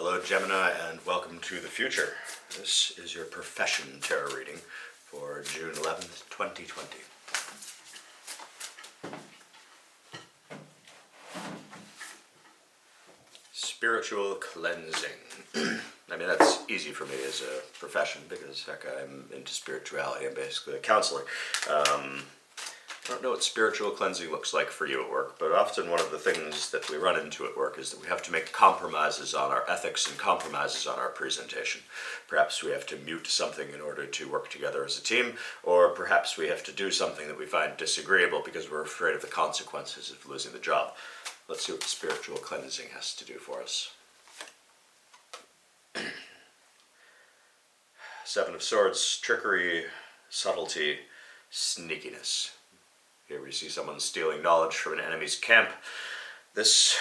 Hello Gemini and welcome to the future. This is your profession tarot reading for June 11th, 2020. Spiritual cleansing. I mean, that's easy for me as a profession because, heck, I'm into spirituality. I'm basically a counselor. I don't know what spiritual cleansing looks like for you at work, but often one of the things that we run into at work is that we have to make compromises on our ethics and compromises on our presentation. Perhaps we have to mute something in order to work together as a team, or perhaps we have to do something that we find disagreeable because we're afraid of the consequences of losing the job. Let's see what spiritual cleansing has to do for us. Seven of Swords, trickery, subtlety, sneakiness. Here we see someone stealing knowledge from an enemy's camp. This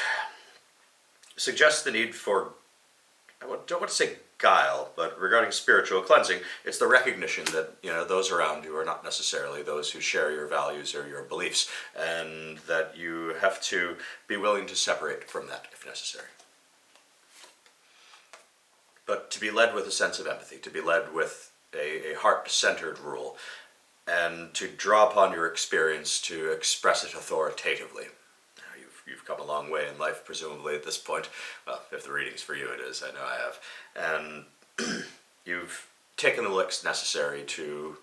suggests the need for, I don't want to say guile, but regarding spiritual cleansing, it's the recognition that, those around you are not necessarily those who share your values or your beliefs, and that you have to be willing to separate from that if necessary. But to be led with a sense of empathy, to be led with a heart-centered rule, and to draw upon your experience to express it authoritatively. You've come a long way in life, presumably, at this point. Well, if the reading's for you, it is. I know I have. And you've taken the licks necessary to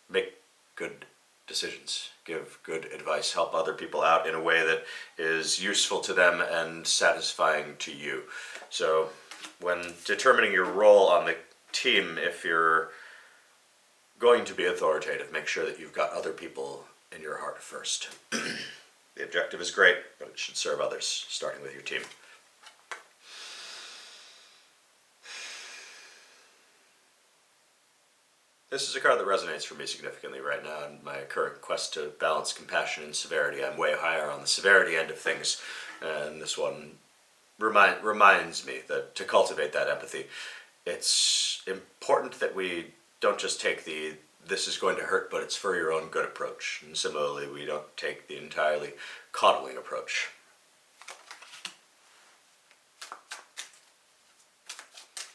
make good decisions, give good advice, help other people out in a way that is useful to them and satisfying to you. So when determining your role on the team, if you're going to be authoritative, make sure that you've got other people in your heart first. The objective is great, but it should serve others, starting with your team. This is a card that resonates for me significantly right now in my current quest to balance compassion and severity. I'm way higher on the severity end of things, and this one reminds me that to cultivate that empathy, it's important that we don't just take the this is going to hurt, but it's for your own good approach. And similarly, we don't take the entirely coddling approach.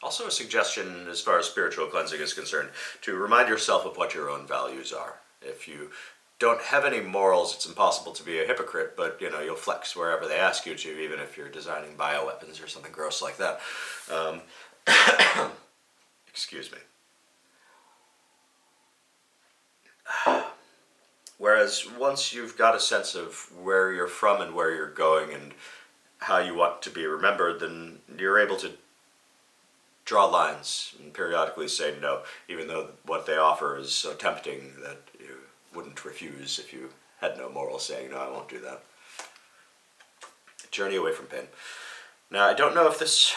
Also a suggestion as far as spiritual cleansing is concerned, to remind yourself of what your own values are. If you don't have any morals, it's impossible to be a hypocrite, but you'll flex wherever they ask you to, even if you're designing bioweapons or something gross like that. Excuse me. Whereas once you've got a sense of where you're from and where you're going and how you want to be remembered, then you're able to draw lines and periodically say no, even though what they offer is so tempting that you wouldn't refuse if you had no moral saying, no, I won't do that. Journey away from pain. Now, I don't know if this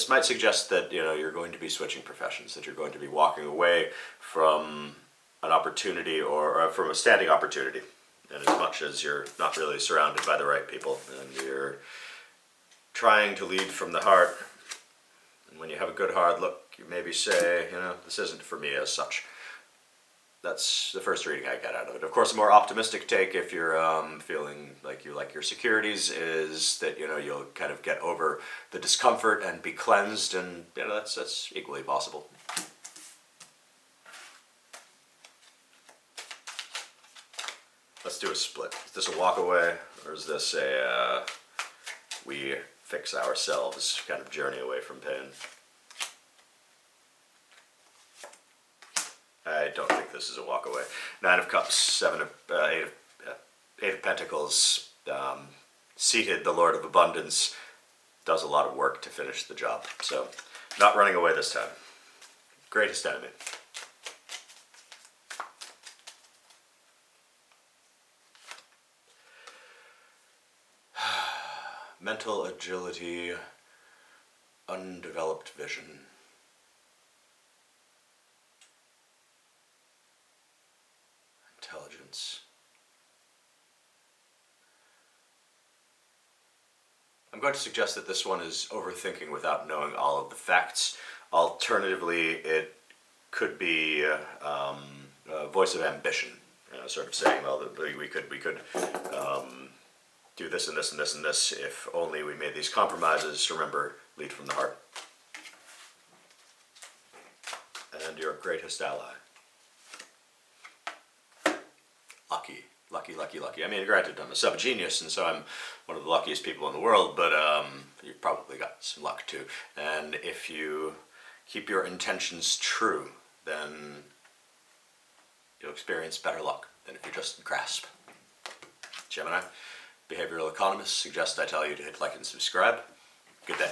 might suggest that you're going to be switching professions, that you're going to be walking away from an opportunity or from a standing opportunity, and as much as you're not really surrounded by the right people and you're trying to lead from the heart, and when you have a good hard look, you maybe say, this isn't for me as such. That's the first reading I get out of it. Of course, a more optimistic take, if you're feeling like you like your securities, is that you'll kind of get over the discomfort and be cleansed, and that's equally possible. Let's do a split. Is this a walk away, or is this a we fix ourselves kind of journey away from pain? I don't think this is a walk away. 9 of Cups, 8 of Pentacles, seated, the Lord of Abundance, does a lot of work to finish the job. So, not running away this time. Greatest enemy. Mental agility, undeveloped vision. Intelligence. I'm going to suggest that this one is overthinking without knowing all of the facts. Alternatively, it could be a voice of ambition, sort of saying, well, we could do this and this and this and this if only we made these compromises. Remember, Lead from the heart. And your greatest ally. Lucky. Lucky, lucky, lucky. I mean, granted, I'm a sub-genius, and so I'm one of the luckiest people in the world, but you've probably got some luck too. And if you keep your intentions true, then you'll experience better luck than if you just grasp. Gemini, behavioral economists suggest I tell you to hit like and subscribe. Good day.